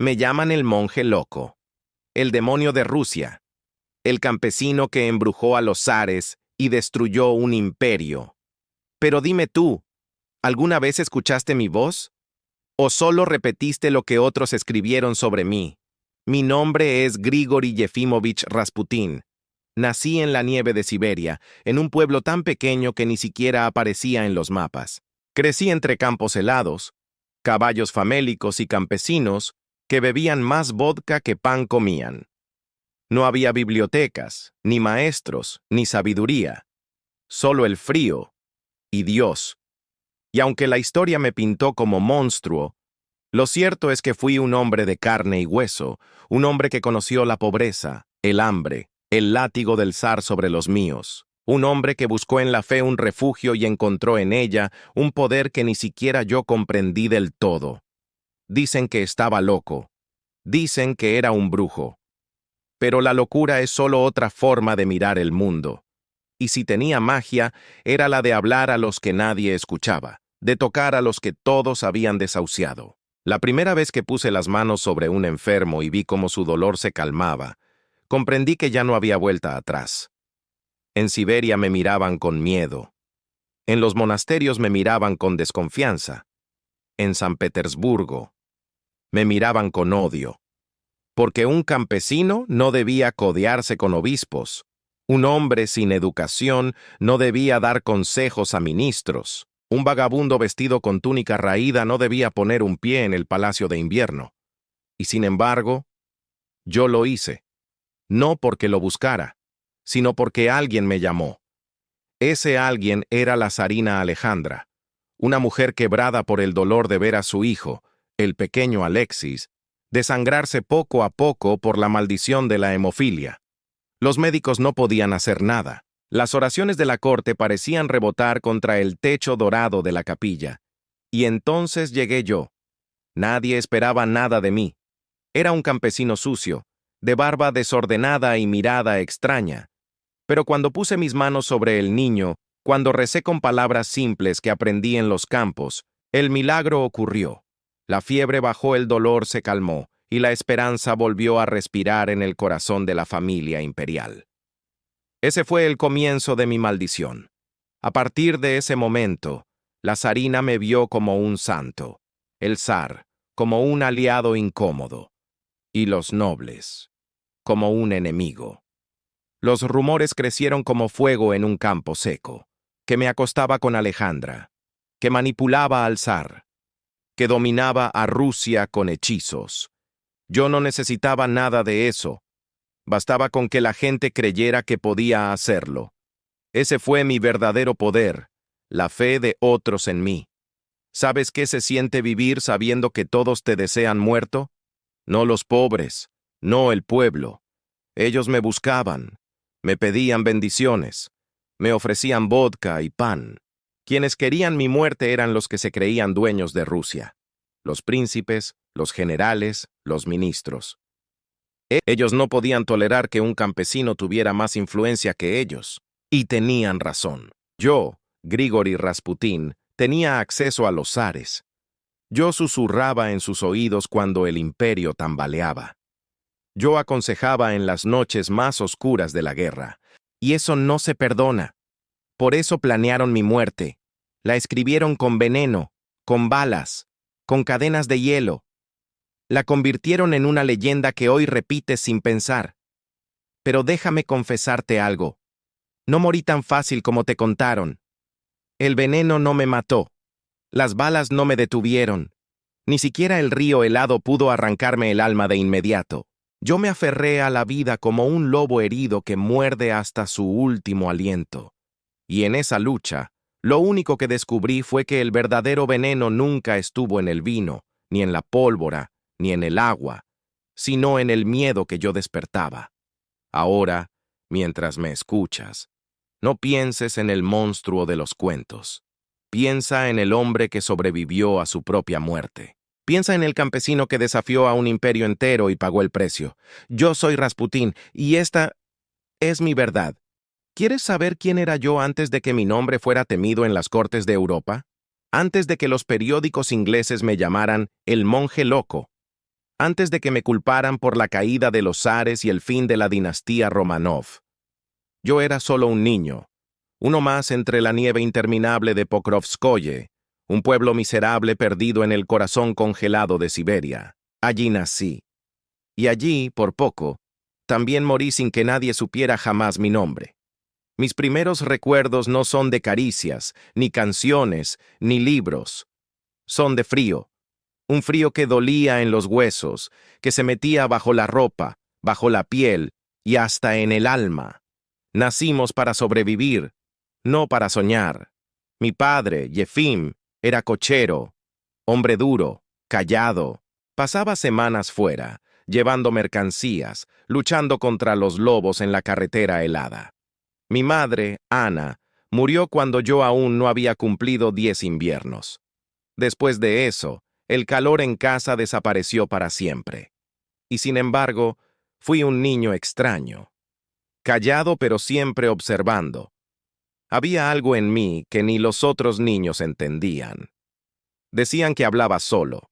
Me llaman el monje loco, el demonio de Rusia, el campesino que embrujó a los zares y destruyó un imperio. Pero dime tú, ¿alguna vez escuchaste mi voz? ¿O solo repetiste lo que otros escribieron sobre mí? Mi nombre es Grigori Yefimovich Rasputín. Nací en la nieve de Siberia, en un pueblo tan pequeño que ni siquiera aparecía en los mapas. Crecí entre campos helados, caballos famélicos y campesinos que bebían más vodka que pan comían. No había bibliotecas, ni maestros, ni sabiduría. Solo el frío y Dios. Y aunque la historia me pintó como monstruo, lo cierto es que fui un hombre de carne y hueso, un hombre que conoció la pobreza, el hambre, el látigo del zar sobre los míos, un hombre que buscó en la fe un refugio y encontró en ella un poder que ni siquiera yo comprendí del todo. Dicen que estaba loco, dicen que era un brujo. Pero la locura es solo otra forma de mirar el mundo. Y si tenía magia, era la de hablar a los que nadie escuchaba, de tocar a los que todos habían desahuciado. La primera vez que puse las manos sobre un enfermo y vi cómo su dolor se calmaba, comprendí que ya no había vuelta atrás. En Siberia me miraban con miedo. En los monasterios me miraban con desconfianza. En San Petersburgo me miraban con odio. Porque un campesino no debía codearse con obispos. Un hombre sin educación no debía dar consejos a ministros. Un vagabundo vestido con túnica raída no debía poner un pie en el palacio de invierno. Y sin embargo, yo lo hice. No porque lo buscara, sino porque alguien me llamó. Ese alguien era la zarina Alejandra, una mujer quebrada por el dolor de ver a su hijo, el pequeño Alexis, desangrarse poco a poco por la maldición de la hemofilia. Los médicos no podían hacer nada. Las oraciones de la corte parecían rebotar contra el techo dorado de la capilla. Y entonces llegué yo. Nadie esperaba nada de mí. Era un campesino sucio, de barba desordenada y mirada extraña. Pero cuando puse mis manos sobre el niño, cuando recé con palabras simples que aprendí en los campos, el milagro ocurrió. La fiebre bajó, el dolor se calmó, y la esperanza volvió a respirar en el corazón de la familia imperial. Ese fue el comienzo de mi maldición. A partir de ese momento, la zarina me vio como un santo, el zar como un aliado incómodo, y los nobles como un enemigo. Los rumores crecieron como fuego en un campo seco, que me acostaba con Alejandra, que manipulaba al zar, que dominaba a Rusia con hechizos. Yo no necesitaba nada de eso. Bastaba con que la gente creyera que podía hacerlo. Ese fue mi verdadero poder, la fe de otros en mí. ¿Sabes qué se siente vivir sabiendo que todos te desean muerto? No los pobres, no el pueblo. Ellos me buscaban, me pedían bendiciones, me ofrecían vodka y pan. Quienes querían mi muerte eran los que se creían dueños de Rusia. Los príncipes, los generales, los ministros. Ellos no podían tolerar que un campesino tuviera más influencia que ellos. Y tenían razón. Yo, Grigori Rasputín, tenía acceso a los zares. Yo susurraba en sus oídos cuando el imperio tambaleaba. Yo aconsejaba en las noches más oscuras de la guerra. Y eso no se perdona. Por eso planearon mi muerte. La escribieron con veneno, con balas, con cadenas de hielo. La convirtieron en una leyenda que hoy repites sin pensar. Pero déjame confesarte algo. No morí tan fácil como te contaron. El veneno no me mató. Las balas no me detuvieron. Ni siquiera el río helado pudo arrancarme el alma de inmediato. Yo me aferré a la vida como un lobo herido que muerde hasta su último aliento. Y en esa lucha, lo único que descubrí fue que el verdadero veneno nunca estuvo en el vino, ni en la pólvora, ni en el agua, sino en el miedo que yo despertaba. Ahora, mientras me escuchas, no pienses en el monstruo de los cuentos. Piensa en el hombre que sobrevivió a su propia muerte. Piensa en el campesino que desafió a un imperio entero y pagó el precio. Yo soy Rasputín, y esta es mi verdad. ¿Quieres saber quién era yo antes de que mi nombre fuera temido en las cortes de Europa? Antes de que los periódicos ingleses me llamaran el monje loco. antes de que me culparan por la caída de los zares y el fin de la dinastía Romanov. Yo era solo un niño, uno más entre la nieve interminable de Pokrovskoye, un pueblo miserable perdido en el corazón congelado de Siberia. Allí nací. Y allí, por poco, también morí sin que nadie supiera jamás mi nombre. Mis primeros recuerdos no son de caricias, ni canciones, ni libros. Son de frío. Un frío que dolía en los huesos, que se metía bajo la ropa, bajo la piel y hasta en el alma. Nacimos para sobrevivir, no para soñar. Mi padre, Yefim, era cochero, hombre duro, callado. Pasaba semanas fuera, llevando mercancías, luchando contra los lobos en la carretera helada. Mi madre, Ana, murió cuando yo aún no había cumplido 10 inviernos. Después de eso, el calor en casa desapareció para siempre. Y sin embargo, fui un niño extraño. Callado pero siempre observando. Había algo en mí que ni los otros niños entendían. Decían que hablaba solo,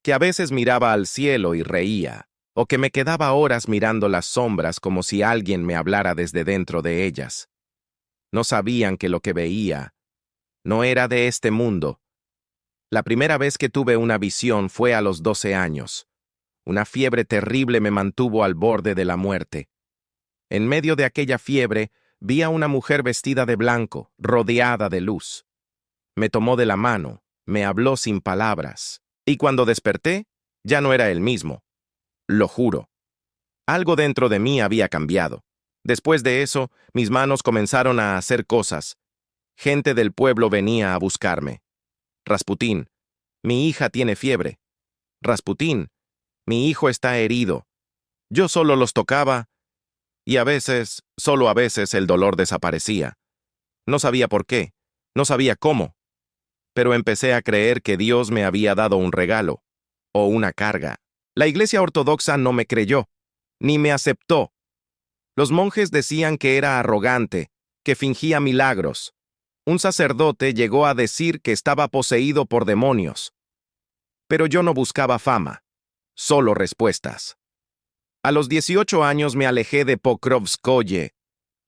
que a veces miraba al cielo y reía, o que me quedaba horas mirando las sombras como si alguien me hablara desde dentro de ellas. No sabían que lo que veía no era de este mundo. La primera vez que tuve una visión fue a los 12 años. Una fiebre terrible me mantuvo al borde de la muerte. En medio de aquella fiebre, vi a una mujer vestida de blanco, rodeada de luz. Me tomó de la mano, me habló sin palabras, y cuando desperté, ya no era el mismo. Lo juro. Algo dentro de mí había cambiado. Después de eso, mis manos comenzaron a hacer cosas. Gente del pueblo venía a buscarme. Rasputín, mi hija tiene fiebre. Rasputín, mi hijo está herido. Yo solo los tocaba, y a veces, solo a veces, el dolor desaparecía. No sabía por qué, no sabía cómo, pero empecé a creer que Dios me había dado un regalo, o una carga. La Iglesia Ortodoxa no me creyó, ni me aceptó. Los monjes decían que era arrogante, que fingía milagros. Un sacerdote llegó a decir que estaba poseído por demonios. Pero yo no buscaba fama, solo respuestas. A los 18 años me alejé de Pokrovskoye.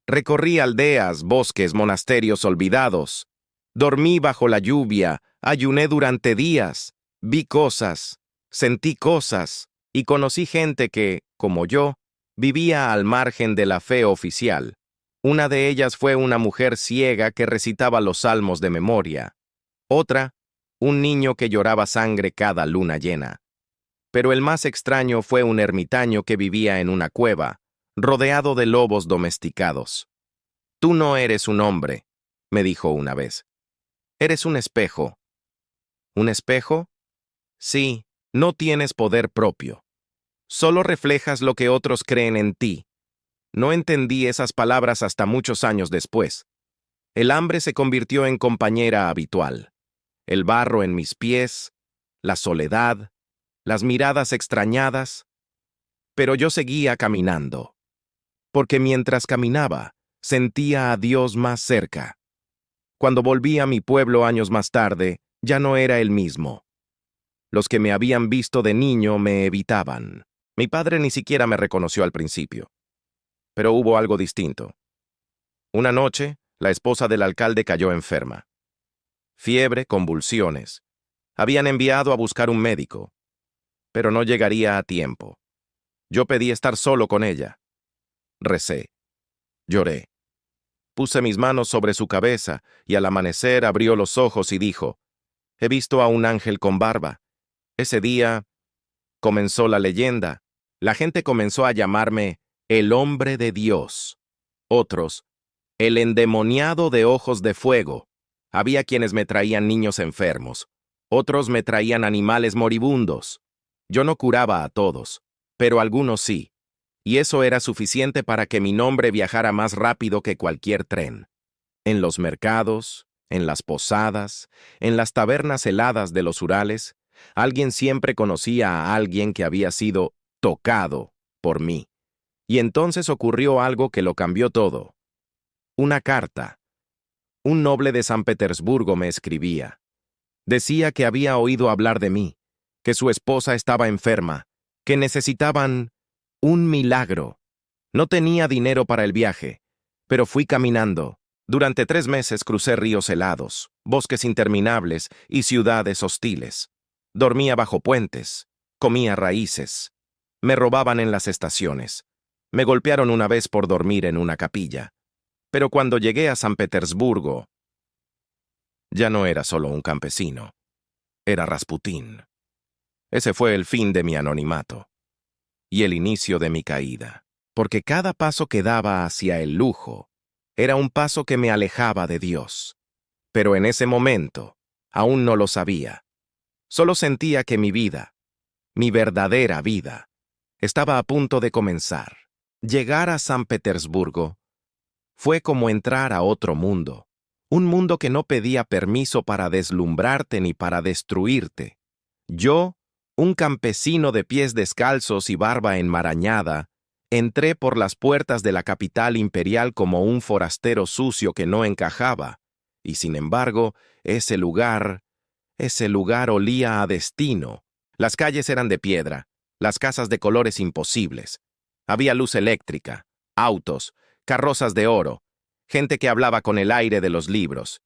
Recorrí aldeas, bosques, monasterios olvidados. Dormí bajo la lluvia, ayuné durante días, vi cosas, sentí cosas, y conocí gente que, como yo, vivía al margen de la fe oficial. Una de ellas fue una mujer ciega que recitaba los salmos de memoria. Otra, un niño que lloraba sangre cada luna llena. Pero el más extraño fue un ermitaño que vivía en una cueva, rodeado de lobos domesticados. «Tú no eres un hombre», me dijo una vez. «Eres un espejo». ¿Un espejo? Sí, no tienes poder propio. Solo reflejas lo que otros creen en ti. No entendí esas palabras hasta muchos años después. El hambre se convirtió en compañera habitual. El barro en mis pies, la soledad, las miradas extrañadas. Pero yo seguía caminando. Porque mientras caminaba, sentía a Dios más cerca. Cuando volví a mi pueblo años más tarde, ya no era el mismo. Los que me habían visto de niño me evitaban. Mi padre ni siquiera me reconoció al principio. Pero hubo algo distinto. Una noche, la esposa del alcalde cayó enferma. Fiebre, convulsiones. Habían enviado a buscar un médico, pero no llegaría a tiempo. Yo pedí estar solo con ella. Recé. Lloré. Puse mis manos sobre su cabeza y al amanecer abrió los ojos y dijo, «He visto a un ángel con barba». Ese día comenzó la leyenda. La gente comenzó a llamarme el hombre de Dios. Otros, el endemoniado de ojos de fuego. Había quienes me traían niños enfermos. Otros me traían animales moribundos. Yo no curaba a todos, pero algunos sí. Y eso era suficiente para que mi nombre viajara más rápido que cualquier tren. En los mercados, en las posadas, en las tabernas heladas de los Urales, alguien siempre conocía a alguien que había sido tocado por mí. Y entonces ocurrió algo que lo cambió todo. Una carta. Un noble de San Petersburgo me escribía. Decía que había oído hablar de mí, que su esposa estaba enferma, que necesitaban un milagro. No tenía dinero para el viaje, pero fui caminando. Durante 3 meses crucé ríos helados, bosques interminables y ciudades hostiles. Dormía bajo puentes, comía raíces. Me robaban en las estaciones. Me golpearon una vez por dormir en una capilla. Pero cuando llegué a San Petersburgo, ya no era solo un campesino. Era Rasputín. Ese fue el fin de mi anonimato y el inicio de mi caída, porque cada paso que daba hacia el lujo era un paso que me alejaba de Dios. Pero en ese momento, aún no lo sabía. Solo sentía que mi vida, mi verdadera vida, estaba a punto de comenzar. Llegar a San Petersburgo fue como entrar a otro mundo, un mundo que no pedía permiso para deslumbrarte ni para destruirte. Yo, un campesino de pies descalzos y barba enmarañada, entré por las puertas de la capital imperial como un forastero sucio que no encajaba, y sin embargo, ese lugar olía a destino. Las calles eran de piedra, las casas de colores imposibles. Había luz eléctrica, autos, carrozas de oro, gente que hablaba con el aire de los libros.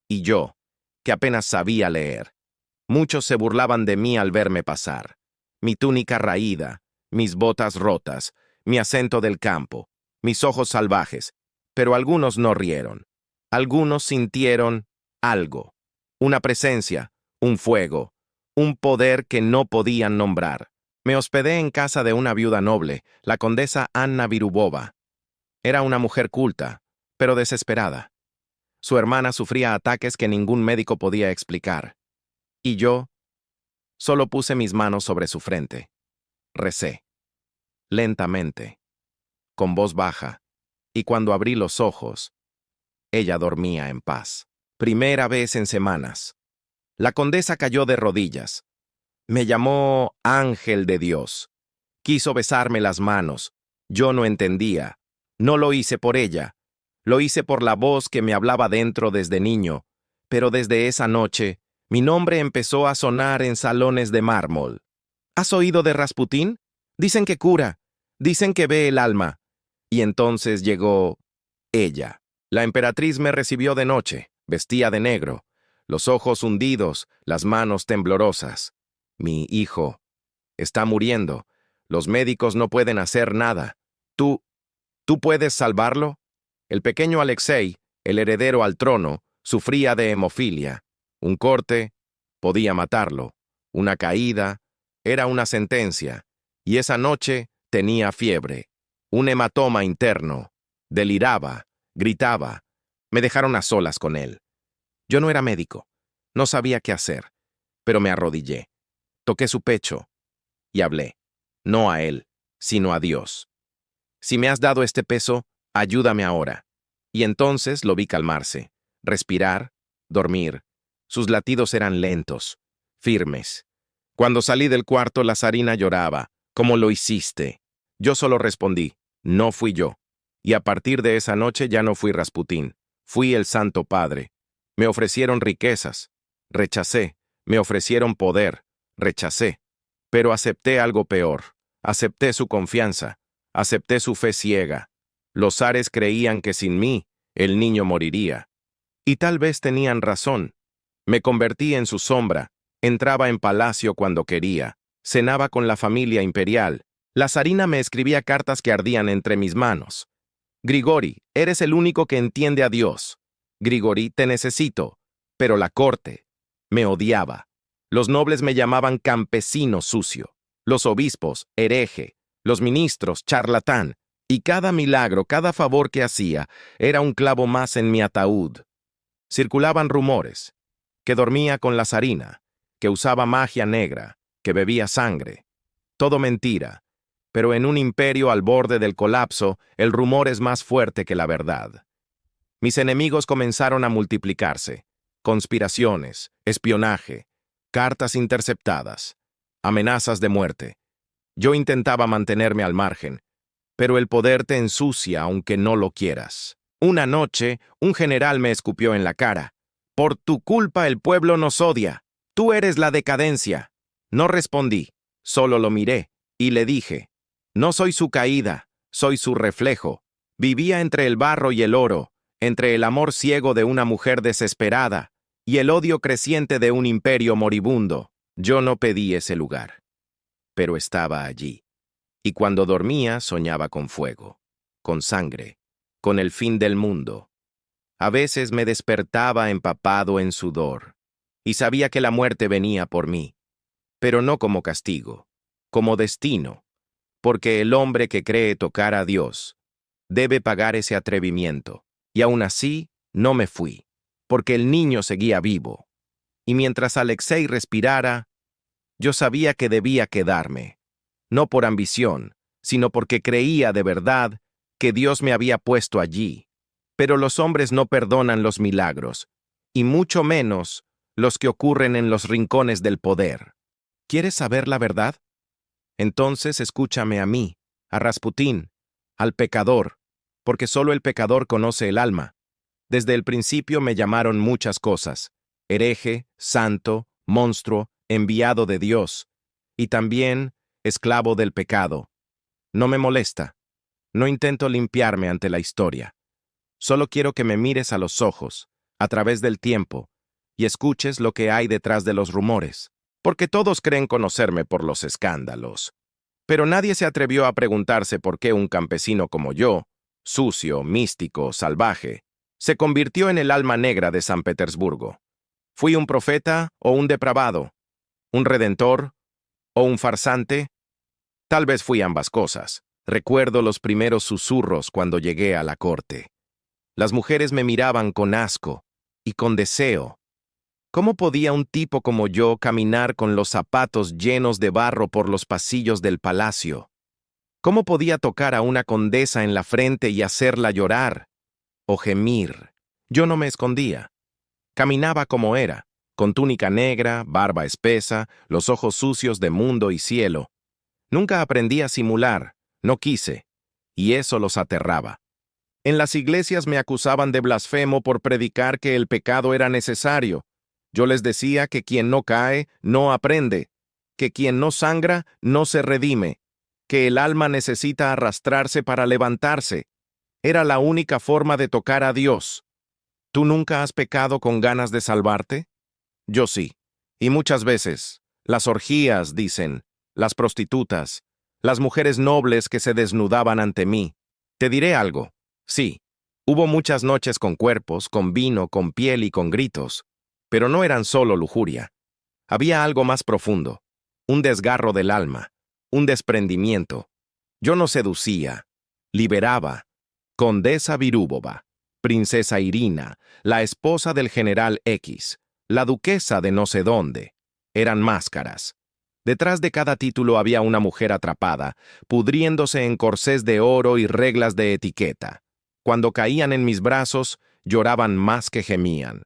Y yo, que apenas sabía leer. Muchos se burlaban de mí al verme pasar. Mi túnica raída, mis botas rotas, mi acento del campo, mis ojos salvajes. Pero algunos no rieron. Algunos sintieron algo. Una presencia, un fuego, un poder que no podían nombrar. Me hospedé en casa de una viuda noble, la condesa Anna Virubova. Era una mujer culta, pero desesperada. Su hermana sufría ataques que ningún médico podía explicar. Y yo solo puse mis manos sobre su frente. Recé. Lentamente, con voz baja, y cuando abrí los ojos, ella dormía en paz. Primera vez en semanas. La condesa cayó de rodillas. Me llamó ángel de Dios. Quiso besarme las manos. Yo no entendía. No lo hice por ella. Lo hice por la voz que me hablaba dentro desde niño. Pero desde esa noche, mi nombre empezó a sonar en salones de mármol. ¿Has oído de Rasputín? Dicen que cura. Dicen que ve el alma. Y entonces llegó ella. La emperatriz me recibió de noche. Vestía de negro. Los ojos hundidos, las manos temblorosas. Mi hijo está muriendo. Los médicos no pueden hacer nada. ¿Tú puedes salvarlo? El pequeño Alexei, el heredero al trono, sufría de hemofilia. Un corte podía matarlo. Una caída era una sentencia. Y esa noche tenía fiebre. Un hematoma interno. Deliraba, gritaba. Me dejaron a solas con él. Yo no era médico. No sabía qué hacer. Pero me arrodillé. Toqué su pecho y hablé. No a él, sino a Dios. Si me has dado este peso, ayúdame ahora. Y entonces lo vi calmarse, respirar, dormir. Sus latidos eran lentos, firmes. Cuando salí del cuarto, la zarina lloraba. ¿Cómo lo hiciste? Yo solo respondí, no fui yo. Y a partir de esa noche ya no fui Rasputín. Fui el Santo Padre. Me ofrecieron riquezas. Rechacé. Me ofrecieron poder. Rechacé. Pero acepté algo peor. Acepté su confianza. Acepté su fe ciega. Los zares creían que sin mí, el niño moriría. Y tal vez tenían razón. Me convertí en su sombra. Entraba en palacio cuando quería. Cenaba con la familia imperial. La zarina me escribía cartas que ardían entre mis manos. Grigori, eres el único que entiende a Dios. Grigori, te necesito. Pero la corte me odiaba. Los nobles me llamaban campesino sucio. Los obispos, hereje. Los ministros, charlatán. Y cada milagro, cada favor que hacía, era un clavo más en mi ataúd. Circulaban rumores. Que dormía con la zarina. Que usaba magia negra. Que bebía sangre. Todo mentira. Pero en un imperio al borde del colapso, el rumor es más fuerte que la verdad. Mis enemigos comenzaron a multiplicarse. Conspiraciones, espionaje, cartas interceptadas, amenazas de muerte. Yo intentaba mantenerme al margen, pero el poder te ensucia aunque no lo quieras. Una noche, un general me escupió en la cara. Por tu culpa el pueblo nos odia. Tú eres la decadencia. No respondí, solo lo miré, Y le dije, no soy su caída, soy su reflejo. Vivía entre el barro y el oro, entre el amor ciego de una mujer desesperada y el odio creciente de un imperio moribundo. Yo no pedí ese lugar, pero estaba allí. Y cuando dormía soñaba con fuego, con sangre, con el fin del mundo. A veces me despertaba empapado en sudor, y sabía que la muerte venía por mí, pero no como castigo, como destino, porque el hombre que cree tocar a Dios debe pagar ese atrevimiento. Y aún así, no me fui, porque el niño seguía vivo. Y mientras Alexei respirara, yo sabía que debía quedarme, no por ambición, sino porque creía de verdad que Dios me había puesto allí. Pero los hombres no perdonan los milagros, y mucho menos los que ocurren en los rincones del poder. ¿Quieres saber la verdad? Entonces escúchame a mí, a Rasputín, al pecador, porque solo el pecador conoce el alma. Desde el principio me llamaron muchas cosas: hereje, santo, monstruo, enviado de Dios, y también esclavo del pecado. No me molesta. No intento limpiarme ante la historia. Solo quiero que me mires a los ojos, a través del tiempo, y escuches lo que hay detrás de los rumores, porque todos creen conocerme por los escándalos. Pero nadie se atrevió a preguntarse por qué un campesino como yo, sucio, místico, salvaje, se convirtió en el alma negra de San Petersburgo. ¿Fui un profeta o un depravado? ¿Un redentor o un farsante? Tal vez fui ambas cosas. Recuerdo los primeros susurros cuando llegué a la corte. Las mujeres me miraban con asco y con deseo. ¿Cómo podía un tipo como yo caminar con los zapatos llenos de barro por los pasillos del palacio? ¿Cómo podía tocar a una condesa en la frente y hacerla llorar o gemir? Yo no me escondía. Caminaba como era, con túnica negra, barba espesa, los ojos sucios de mundo y cielo. Nunca aprendí a simular, no quise, y eso los aterraba. En las iglesias me acusaban de blasfemo por predicar que el pecado era necesario. Yo les decía que quien no cae, no aprende, que quien no sangra, no se redime, que el alma necesita arrastrarse para levantarse. Era la única forma de tocar a Dios. ¿Tú nunca has pecado con ganas de salvarte? Yo sí, y muchas veces. Las orgías, dicen, las prostitutas, las mujeres nobles que se desnudaban ante mí. Te diré algo. Sí, hubo muchas noches con cuerpos, con vino, con piel y con gritos, pero no eran solo lujuria. Había algo más profundo, un desgarro del alma, un desprendimiento. Yo no seducía, liberaba. Condesa Virúbova, princesa Irina, la esposa del general X, la duquesa de no sé dónde. Eran máscaras. Detrás de cada título había una mujer atrapada, pudriéndose en corsés de oro y reglas de etiqueta. Cuando caían en mis brazos, lloraban más que gemían.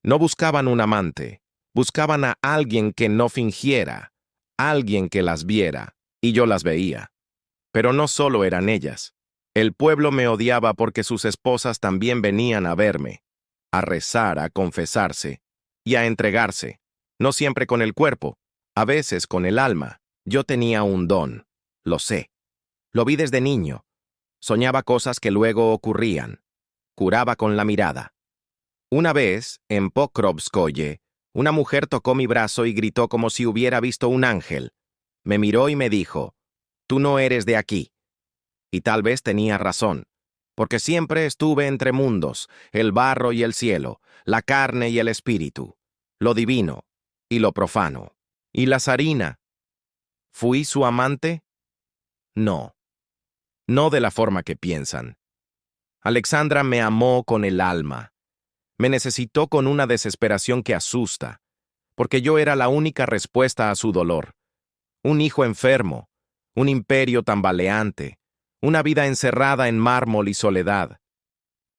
No buscaban un amante, buscaban a alguien que no fingiera, alguien que las viera, y yo las veía. Pero no solo eran ellas. El pueblo me odiaba porque sus esposas también venían a verme, a rezar, a confesarse y a entregarse, no siempre con el cuerpo, a veces con el alma. Yo tenía un don, lo sé. Lo vi desde niño. Soñaba cosas que luego ocurrían. Curaba con la mirada. Una vez, en Pokrovskoye, una mujer tocó mi brazo y gritó como si hubiera visto un ángel. Me miró y me dijo, «Tú no eres de aquí». Y tal vez tenía razón, porque siempre estuve entre mundos, el barro y el cielo, la carne y el espíritu, lo divino y lo profano. ¿Y la zarina? ¿Fui su amante? No, no de la forma que piensan. Alexandra me amó con el alma. Me necesitó con una desesperación que asusta, porque yo era la única respuesta a su dolor. Un hijo enfermo, un imperio tambaleante, una vida encerrada en mármol y soledad.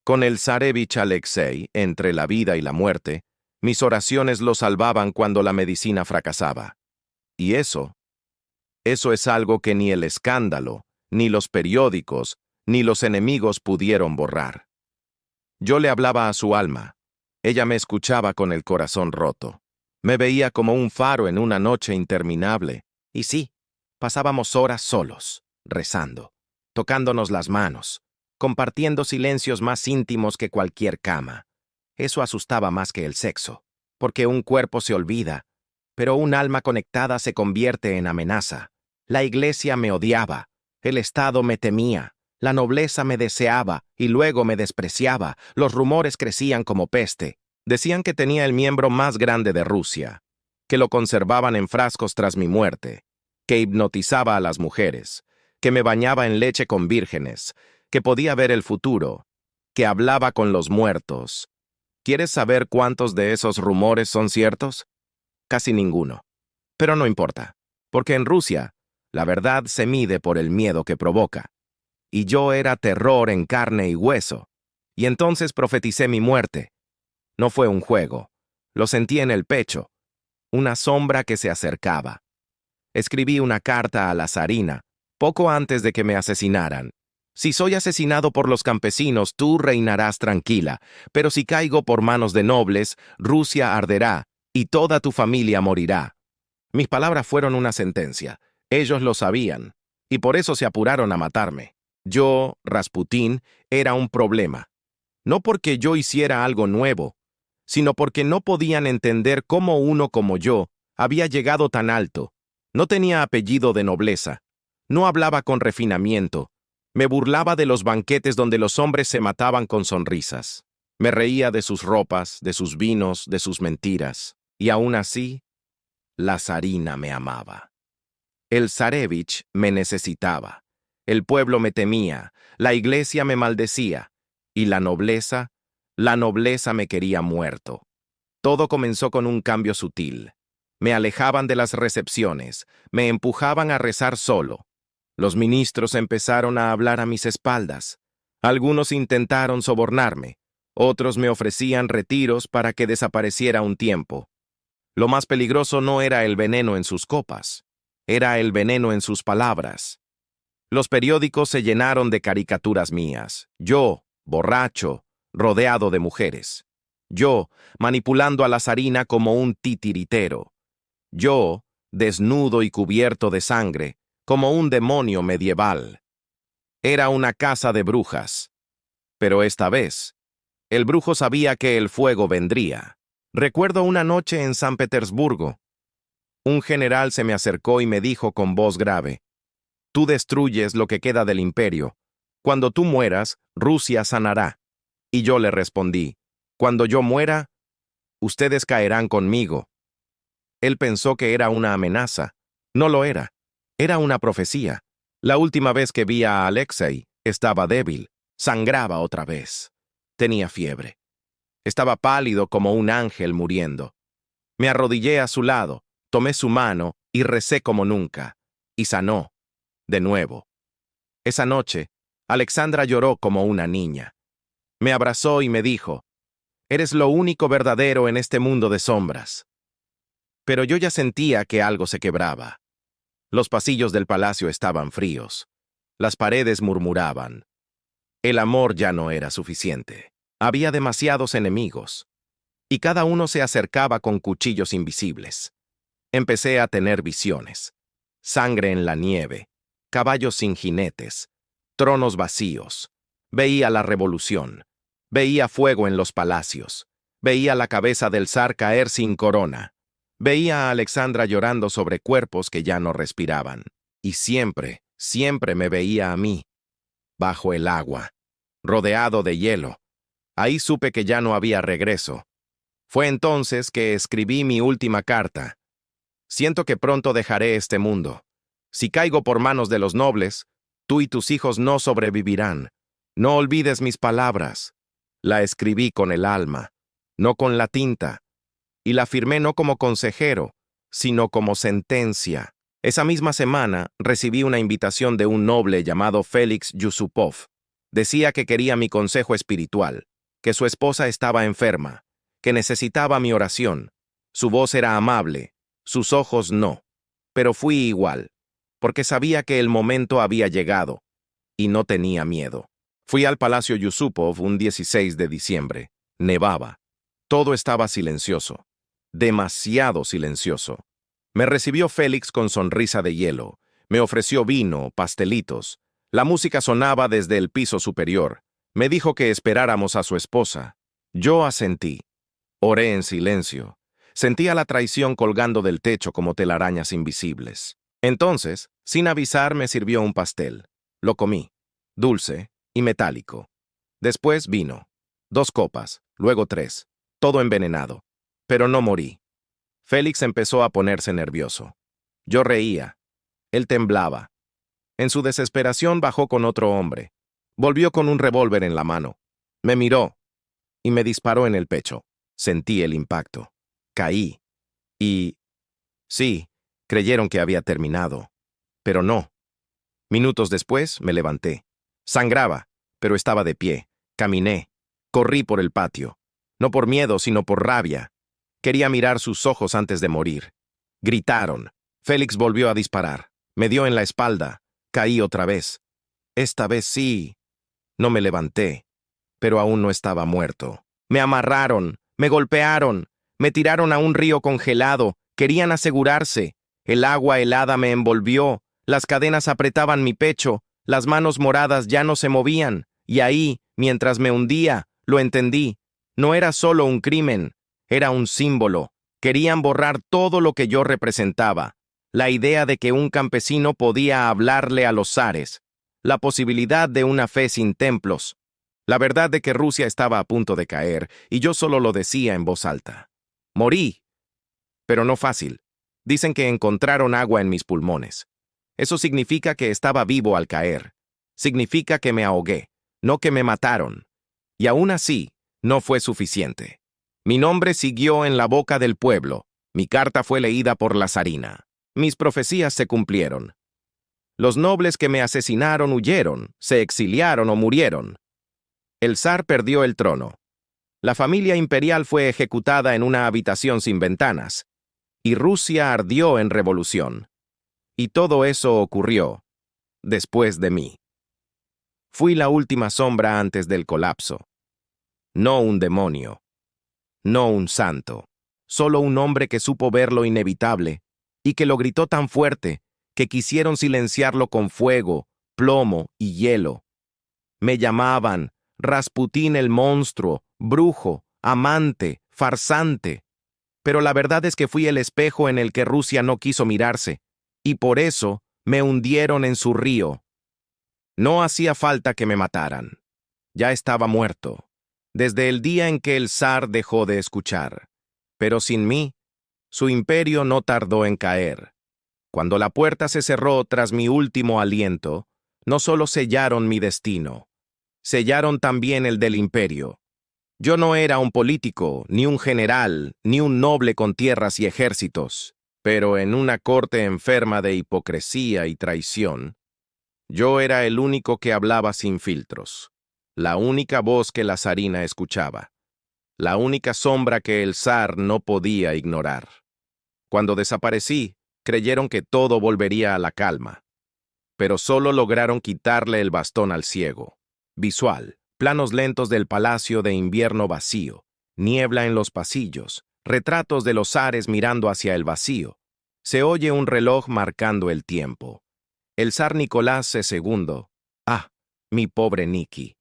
Con el zarevich Alexei, entre la vida y la muerte, mis oraciones lo salvaban cuando la medicina fracasaba. Y eso es algo que ni el escándalo, ni los periódicos, ni los enemigos pudieron borrar. Yo le hablaba a su alma. Ella me escuchaba con el corazón roto. Me veía como un faro en una noche interminable. Y sí, Pasábamos horas solos, rezando, tocándonos las manos, compartiendo silencios más íntimos que cualquier cama. Eso asustaba más que el sexo, porque un cuerpo se olvida, pero un alma conectada se convierte en amenaza. La iglesia me odiaba, el Estado me temía, la nobleza me deseaba y luego me despreciaba, los rumores crecían como peste. Decían que tenía el miembro más grande de Rusia, que lo conservaban en frascos tras mi muerte, que hipnotizaba a las mujeres, que me bañaba en leche con vírgenes, que podía ver el futuro, que hablaba con los muertos. ¿Quieres saber cuántos de esos rumores son ciertos? Casi ninguno. Pero no importa, porque en Rusia, la verdad se mide por el miedo que provoca. Y yo era terror en carne y hueso. Y entonces profeticé mi muerte. No fue un juego. Lo sentí en el pecho. Una sombra que se acercaba. Escribí una carta a la zarina, poco antes de que me asesinaran. Si soy asesinado por los campesinos, tú reinarás tranquila, pero si caigo por manos de nobles, Rusia arderá, y toda tu familia morirá. Mis palabras fueron una sentencia. Ellos lo sabían, y por eso se apuraron a matarme. Yo, Rasputín, era un problema. No porque yo hiciera algo nuevo, sino porque no podían entender cómo uno como yo había llegado tan alto. No tenía apellido de nobleza. No hablaba con refinamiento. Me burlaba de los banquetes donde los hombres se mataban con sonrisas. Me reía de sus ropas, de sus vinos, de sus mentiras. Y aún así, la zarina me amaba. El zarevich me necesitaba. El pueblo me temía. La iglesia me maldecía. Y la nobleza me quería muerto. Todo comenzó con un cambio sutil. Me alejaban de las recepciones, me empujaban a rezar solo. Los ministros empezaron a hablar a mis espaldas. Algunos intentaron sobornarme, otros me ofrecían retiros para que desapareciera un tiempo. Lo más peligroso no era el veneno en sus copas, era el veneno en sus palabras. Los periódicos se llenaron de caricaturas mías. Yo, borracho, rodeado de mujeres. Yo, manipulando a la zarina como un titiritero. Yo, desnudo y cubierto de sangre, como un demonio medieval. Era una casa de brujas. Pero esta vez, el brujo sabía que el fuego vendría. Recuerdo una noche en San Petersburgo. Un general se me acercó y me dijo con voz grave: «Tú destruyes lo que queda del imperio. Cuando tú mueras, Rusia sanará». Y yo le respondí: «Cuando yo muera, ustedes caerán conmigo». Él pensó que era una amenaza. No lo era. Era una profecía. La última vez que vi a Alexei, estaba débil. Sangraba otra vez. Tenía fiebre. Estaba pálido como un ángel muriendo. Me arrodillé a su lado, tomé su mano y recé como nunca. Y sanó. De nuevo. Esa noche, Alexandra lloró como una niña. Me abrazó y me dijo: «Eres lo único verdadero en este mundo de sombras». Pero yo ya sentía que algo se quebraba. Los pasillos del palacio estaban fríos. Las paredes murmuraban. El amor ya no era suficiente. Había demasiados enemigos. Y cada uno se acercaba con cuchillos invisibles. Empecé a tener visiones. Sangre en la nieve, caballos sin jinetes, tronos vacíos. Veía la revolución. Veía fuego en los palacios. Veía la cabeza del zar caer sin corona. Veía a Alexandra llorando sobre cuerpos que ya no respiraban. Y siempre, siempre me veía a mí, bajo el agua, rodeado de hielo. Ahí supe que ya no había regreso. Fue entonces que escribí mi última carta. Siento que pronto dejaré este mundo. Si caigo por manos de los nobles, tú y tus hijos no sobrevivirán. No olvides mis palabras. La escribí con el alma, no con la tinta. Y la firmé no como consejero, sino como sentencia. Esa misma semana recibí una invitación de un noble llamado Félix Yusupov. Decía que quería mi consejo espiritual, que su esposa estaba enferma, que necesitaba mi oración. Su voz era amable, sus ojos no. Pero fui igual, porque sabía que el momento había llegado, y no tenía miedo. Fui al Palacio Yusupov un 16 de diciembre. Nevaba. Todo estaba silencioso. Demasiado silencioso. Me recibió Félix con sonrisa de hielo. Me ofreció vino, pastelitos. La música sonaba desde el piso superior. Me dijo que esperáramos a su esposa. Yo asentí. Oré en silencio. Sentía la traición colgando del techo como telarañas invisibles. Entonces, sin avisar, me sirvió un pastel. Lo comí, dulce y metálico. Después vino. 2 copas, luego 3, todo envenenado. Pero no morí. Félix empezó a ponerse nervioso. Yo reía. Él temblaba. En su desesperación bajó con otro hombre. Volvió con un revólver en la mano. Me miró y me disparó en el pecho. Sentí el impacto. Caí. Y... sí, creyeron que había terminado. Pero no. Minutos después me levanté. Sangraba, pero estaba de pie. Caminé. Corrí por el patio. No por miedo, sino por rabia. Quería mirar sus ojos antes de morir. Gritaron. Félix volvió a disparar. Me dio en la espalda. Caí otra vez. Esta vez sí. No me levanté, pero aún no estaba muerto. Me amarraron, me golpearon, me tiraron a un río congelado. Querían asegurarse. El agua helada me envolvió. Las cadenas apretaban mi pecho. Las manos moradas ya no se movían. Y ahí, mientras me hundía, lo entendí. No era solo un crimen. Era un símbolo. Querían borrar todo lo que yo representaba. La idea de que un campesino podía hablarle a los zares. La posibilidad de una fe sin templos. La verdad de que Rusia estaba a punto de caer, y yo solo lo decía en voz alta. Morí. Pero no fácil. Dicen que encontraron agua en mis pulmones. Eso significa que estaba vivo al caer. Significa que me ahogué, no que me mataron. Y aún así, no fue suficiente. Mi nombre siguió en la boca del pueblo. Mi carta fue leída por la zarina. Mis profecías se cumplieron. Los nobles que me asesinaron huyeron, se exiliaron o murieron. El zar perdió el trono. La familia imperial fue ejecutada en una habitación sin ventanas. Y Rusia ardió en revolución. Y todo eso ocurrió después de mí. Fui la última sombra antes del colapso. No un demonio. No un santo. Solo un hombre que supo ver lo inevitable y que lo gritó tan fuerte que quisieron silenciarlo con fuego, plomo y hielo. Me llamaban Rasputín el monstruo, brujo, amante, farsante. Pero la verdad es que fui el espejo en el que Rusia no quiso mirarse, y por eso me hundieron en su río. No hacía falta que me mataran. Ya estaba muerto, desde el día en que el zar dejó de escuchar. Pero sin mí, su imperio no tardó en caer. Cuando la puerta se cerró tras mi último aliento, no solo sellaron mi destino, sellaron también el del imperio. Yo no era un político, ni un general, ni un noble con tierras y ejércitos, pero en una corte enferma de hipocresía y traición, yo era el único que hablaba sin filtros, la única voz que la zarina escuchaba, la única sombra que el zar no podía ignorar. Cuando desaparecí, creyeron que todo volvería a la calma, pero solo lograron quitarle el bastón al ciego. Visual, planos lentos del palacio de invierno vacío, niebla en los pasillos, retratos de los zares mirando hacia el vacío. Se oye un reloj marcando el tiempo. El zar Nicolás II. Ah, mi pobre Niki.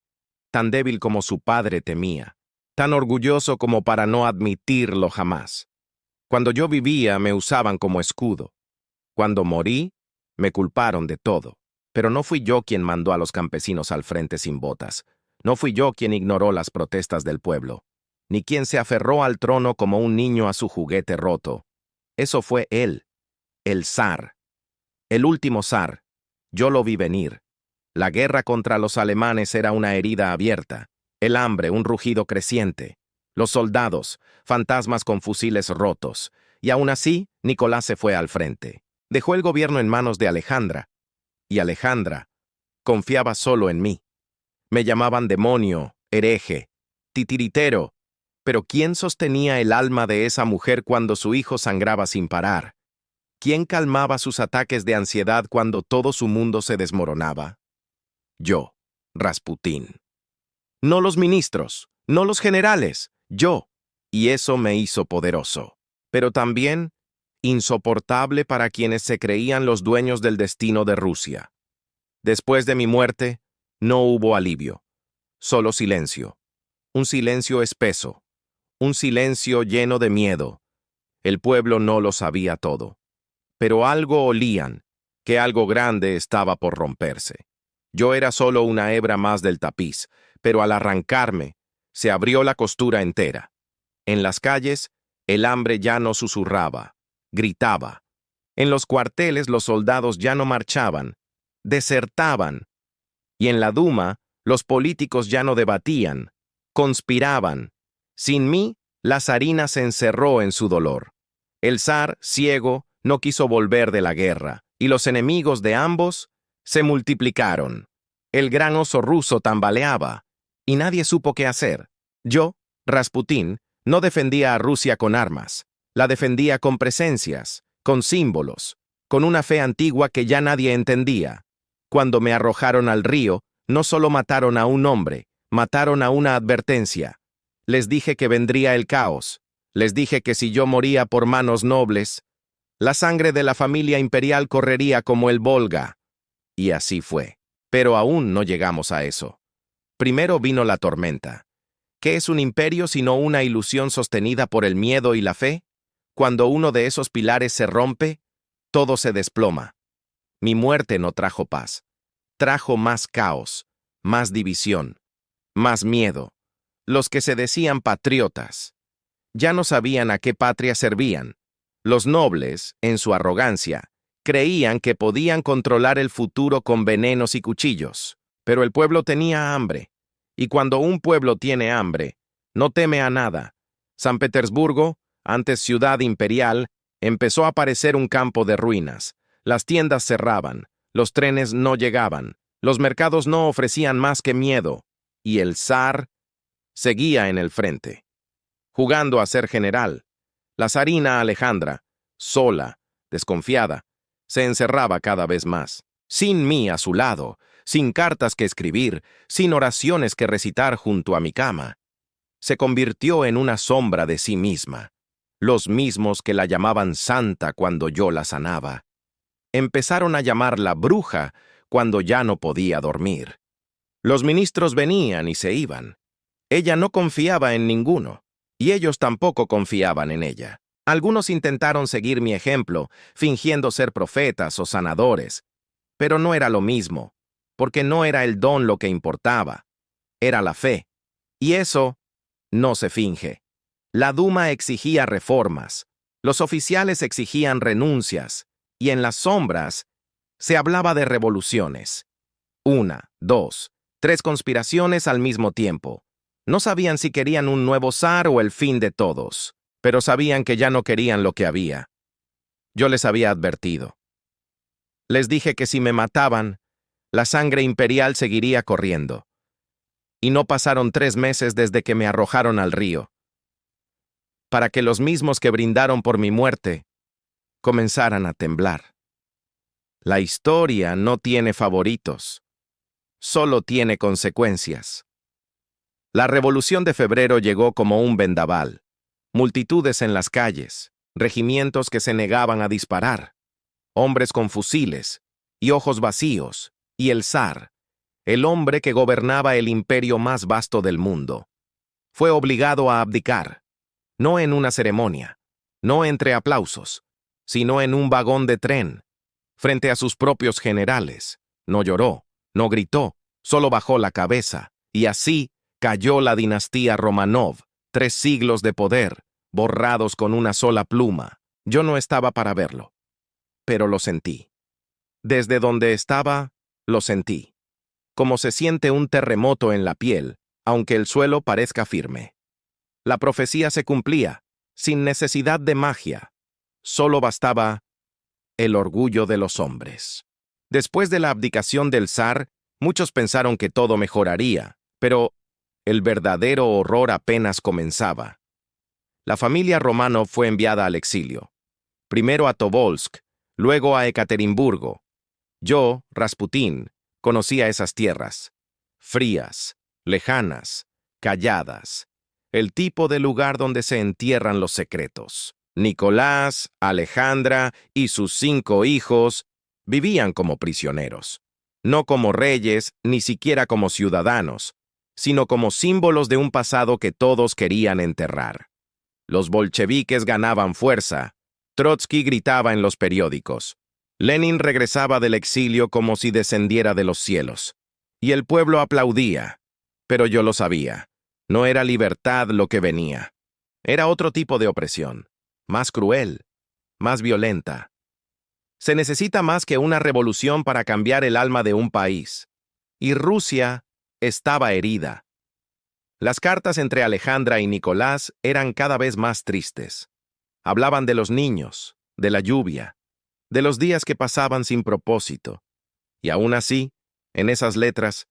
Tan débil como su padre temía, tan orgulloso como para no admitirlo jamás. Cuando yo vivía me usaban como escudo. Cuando morí, me culparon de todo. Pero no fui yo quien mandó a los campesinos al frente sin botas. No fui yo quien ignoró las protestas del pueblo, ni quien se aferró al trono como un niño a su juguete roto. Eso fue él, el zar. El último zar. Yo lo vi venir. La guerra contra los alemanes era una herida abierta. El hambre, un rugido creciente. Los soldados, fantasmas con fusiles rotos. Y aún así, Nicolás se fue al frente. Dejó el gobierno en manos de Alejandra. Y Alejandra confiaba solo en mí. Me llamaban demonio, hereje, titiritero. Pero ¿quién sostenía el alma de esa mujer cuando su hijo sangraba sin parar? ¿Quién calmaba sus ataques de ansiedad cuando todo su mundo se desmoronaba? Yo, Rasputín. No los ministros, no los generales, yo. Y eso me hizo poderoso. Pero también insoportable para quienes se creían los dueños del destino de Rusia. Después de mi muerte, no hubo alivio, solo silencio, un silencio espeso, un silencio lleno de miedo. El pueblo no lo sabía todo, pero algo olían, que algo grande estaba por romperse. Yo era solo una hebra más del tapiz, pero al arrancarme, se abrió la costura entera. En las calles, el hambre ya no susurraba, gritaba. En los cuarteles los soldados ya no marchaban, desertaban. Y en la Duma, los políticos ya no debatían, conspiraban. Sin mí, la zarina se encerró en su dolor. El zar, ciego, no quiso volver de la guerra, y los enemigos de ambos se multiplicaron. El gran oso ruso tambaleaba, y nadie supo qué hacer. Yo, Rasputín, no defendía a Rusia con armas, la defendía con presencias, con símbolos, con una fe antigua que ya nadie entendía. Cuando me arrojaron al río, no solo mataron a un hombre, mataron a una advertencia. Les dije que vendría el caos, les dije que si yo moría por manos nobles, la sangre de la familia imperial correría como el Volga. Y así fue. Pero aún no llegamos a eso. Primero vino la tormenta. ¿Qué es un imperio sino una ilusión sostenida por el miedo y la fe? Cuando uno de esos pilares se rompe, todo se desploma. Mi muerte no trajo paz. Trajo más caos, más división, más miedo. Los que se decían patriotas ya no sabían a qué patria servían. Los nobles, en su arrogancia, creían que podían controlar el futuro con venenos y cuchillos. Pero el pueblo tenía hambre. Y cuando un pueblo tiene hambre, no teme a nada. San Petersburgo, antes ciudad imperial, empezó a parecer un campo de ruinas. Las tiendas cerraban, los trenes no llegaban, los mercados no ofrecían más que miedo, y el zar seguía en el frente, jugando a ser general. La zarina Alejandra, sola, desconfiada, se encerraba cada vez más, sin mí a su lado, sin cartas que escribir, sin oraciones que recitar junto a mi cama. Se convirtió en una sombra de sí misma, los mismos que la llamaban santa cuando yo la sanaba. Empezaron a llamarla bruja cuando ya no podía dormir. Los ministros venían y se iban. Ella no confiaba en ninguno, y ellos tampoco confiaban en ella. Algunos intentaron seguir mi ejemplo, fingiendo ser profetas o sanadores, pero no era lo mismo, porque no era el don lo que importaba, era la fe. Y eso no se finge. La Duma exigía reformas, los oficiales exigían renuncias, y en las sombras se hablaba de revoluciones. 1, 2, 3 conspiraciones al mismo tiempo. No sabían si querían un nuevo zar o el fin de todos, pero sabían que ya no querían lo que había. Yo les había advertido. Les dije que si me mataban, la sangre imperial seguiría corriendo. Y no pasaron 3 meses desde que me arrojaron al río, para que los mismos que brindaron por mi muerte comenzaran a temblar. La historia no tiene favoritos, solo tiene consecuencias. La Revolución de Febrero llegó como un vendaval. Multitudes en las calles, regimientos que se negaban a disparar, hombres con fusiles y ojos vacíos, y el zar, el hombre que gobernaba el imperio más vasto del mundo, fue obligado a abdicar, no en una ceremonia, no entre aplausos, sino en un vagón de tren, frente a sus propios generales. No lloró, no gritó, solo bajó la cabeza, y así cayó la dinastía Romanov, 3 siglos de poder, borrados con una sola pluma. Yo no estaba para verlo, pero lo sentí. Desde donde estaba, lo sentí. Como se siente un terremoto en la piel, aunque el suelo parezca firme. La profecía se cumplía, sin necesidad de magia. Solo bastaba el orgullo de los hombres. Después de la abdicación del zar, muchos pensaron que todo mejoraría, pero el verdadero horror apenas comenzaba. La familia Romanov fue enviada al exilio, primero a Tobolsk, luego a Ekaterimburgo. Yo, Rasputín, conocía esas tierras, frías, lejanas, calladas, el tipo de lugar donde se entierran los secretos. Nicolás, Alejandra y sus 5 hijos vivían como prisioneros, no como reyes ni siquiera como ciudadanos, sino como símbolos de un pasado que todos querían enterrar. Los bolcheviques ganaban fuerza. Trotsky gritaba en los periódicos. Lenin regresaba del exilio como si descendiera de los cielos. Y el pueblo aplaudía. Pero yo lo sabía. No era libertad lo que venía. Era otro tipo de opresión. Más cruel. Más violenta. Se necesita más que una revolución para cambiar el alma de un país. Y Rusia estaba herida. Las cartas entre Alejandra y Nicolás eran cada vez más tristes. Hablaban de los niños, de la lluvia, de los días que pasaban sin propósito. Y aún así, en esas letras,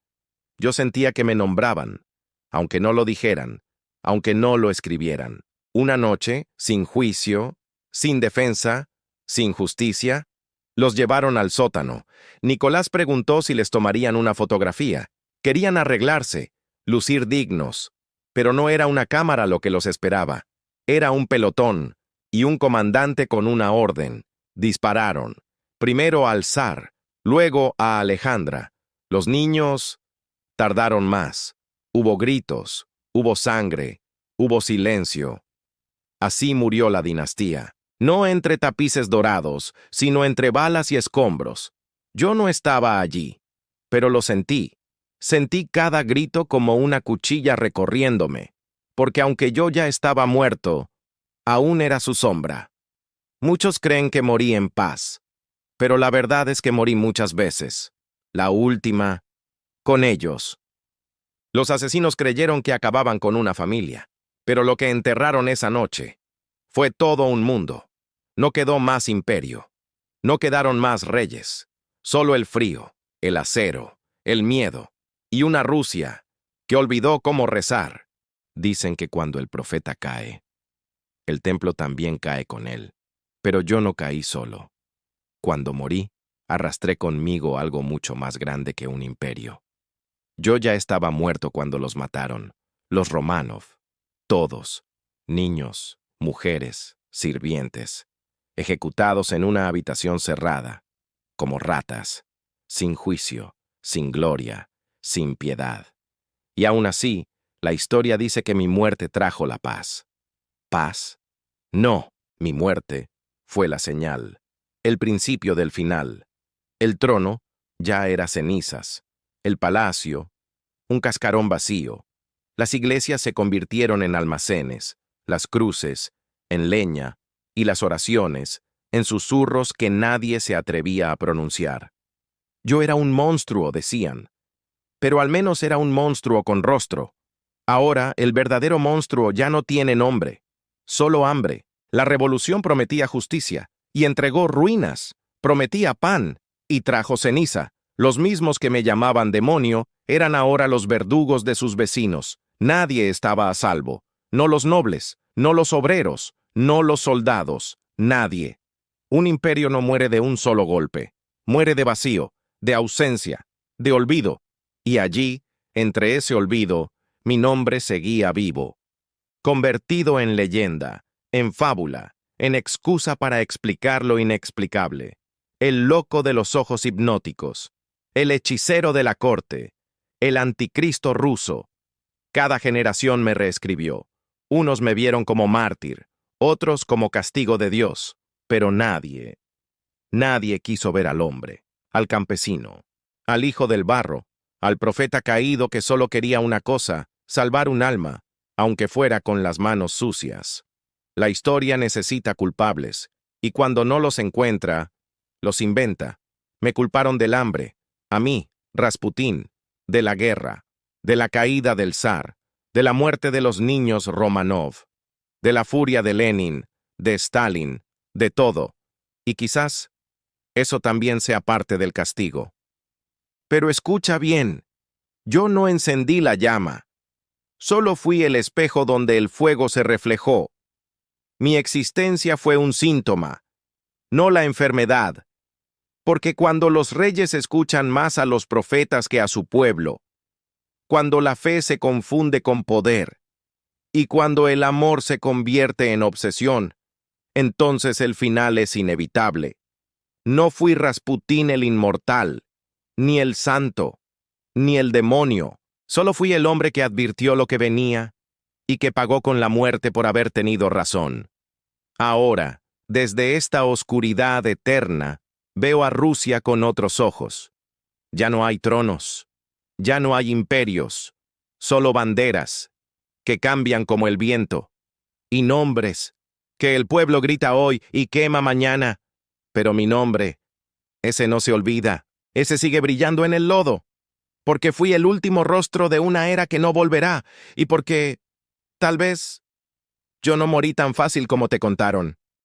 yo sentía que me nombraban, aunque no lo dijeran, aunque no lo escribieran. Una noche, sin juicio, sin defensa, sin justicia, los llevaron al sótano. Nicolás preguntó si les tomarían una fotografía. Querían arreglarse, lucir dignos, pero no era una cámara lo que los esperaba. Era un pelotón y un comandante con una orden. Dispararon, primero al zar, luego a Alejandra. Los niños tardaron más. Hubo gritos, hubo sangre, hubo silencio. Así murió la dinastía. No entre tapices dorados, sino entre balas y escombros. Yo no estaba allí, pero lo sentí. Sentí cada grito como una cuchilla recorriéndome, porque aunque yo ya estaba muerto, aún era su sombra. Muchos creen que morí en paz, pero la verdad es que morí muchas veces. La última, con ellos. Los asesinos creyeron que acababan con una familia, pero lo que enterraron esa noche fue todo un mundo. No quedó más imperio. No quedaron más reyes. Solo el frío, el acero, el miedo y una Rusia que olvidó cómo rezar. Dicen que cuando el profeta cae, el templo también cae con él. Pero yo no caí solo. Cuando morí, arrastré conmigo algo mucho más grande que un imperio. Yo ya estaba muerto cuando los mataron. Los Romanov. Todos. Niños, mujeres, sirvientes. Ejecutados en una habitación cerrada, como ratas, sin juicio, sin gloria, sin piedad. Y aún así, la historia dice que mi muerte trajo la paz. ¿Paz? No, mi muerte fue la señal, el principio del final. El trono ya era cenizas, el palacio, un cascarón vacío. Las iglesias se convirtieron en almacenes, las cruces, en leña, y las oraciones, en susurros que nadie se atrevía a pronunciar. Yo era un monstruo, decían, pero al menos era un monstruo con rostro. Ahora el verdadero monstruo ya no tiene nombre, solo hambre. La revolución prometía justicia, y entregó ruinas, prometía pan, y trajo ceniza. Los mismos que me llamaban demonio eran ahora los verdugos de sus vecinos. Nadie estaba a salvo, no los nobles, no los obreros, no los soldados, nadie. Un imperio no muere de un solo golpe, muere de vacío, de ausencia, de olvido. Y allí, entre ese olvido, mi nombre seguía vivo, convertido en leyenda, en fábula, en excusa para explicar lo inexplicable. El loco de los ojos hipnóticos, el hechicero de la corte, el anticristo ruso. Cada generación me reescribió. Unos me vieron como mártir, otros como castigo de Dios, pero nadie quiso ver al hombre, al campesino, al hijo del barro, al profeta caído que solo quería una cosa, salvar un alma, aunque fuera con las manos sucias. La historia necesita culpables, y cuando no los encuentra, los inventa. Me culparon del hambre, a mí, Rasputín, de la guerra, de la caída del zar, de la muerte de los niños Romanov, de la furia de Lenin, de Stalin, de todo, y quizás eso también sea parte del castigo. Pero escucha bien, yo no encendí la llama, solo fui el espejo donde el fuego se reflejó. Mi existencia fue un síntoma, no la enfermedad, porque cuando los reyes escuchan más a los profetas que a su pueblo, cuando la fe se confunde con poder, y cuando el amor se convierte en obsesión, entonces el final es inevitable. No fui Rasputín el inmortal, ni el santo, ni el demonio. Solo fui el hombre que advirtió lo que venía y que pagó con la muerte por haber tenido razón. Ahora, desde esta oscuridad eterna, veo a Rusia con otros ojos. Ya no hay tronos, ya no hay imperios, solo banderas, que cambian como el viento, y nombres, que el pueblo grita hoy y quema mañana. Pero mi nombre, ese no se olvida, ese sigue brillando en el lodo, porque fui el último rostro de una era que no volverá, y porque, tal vez, yo no morí tan fácil como te contaron.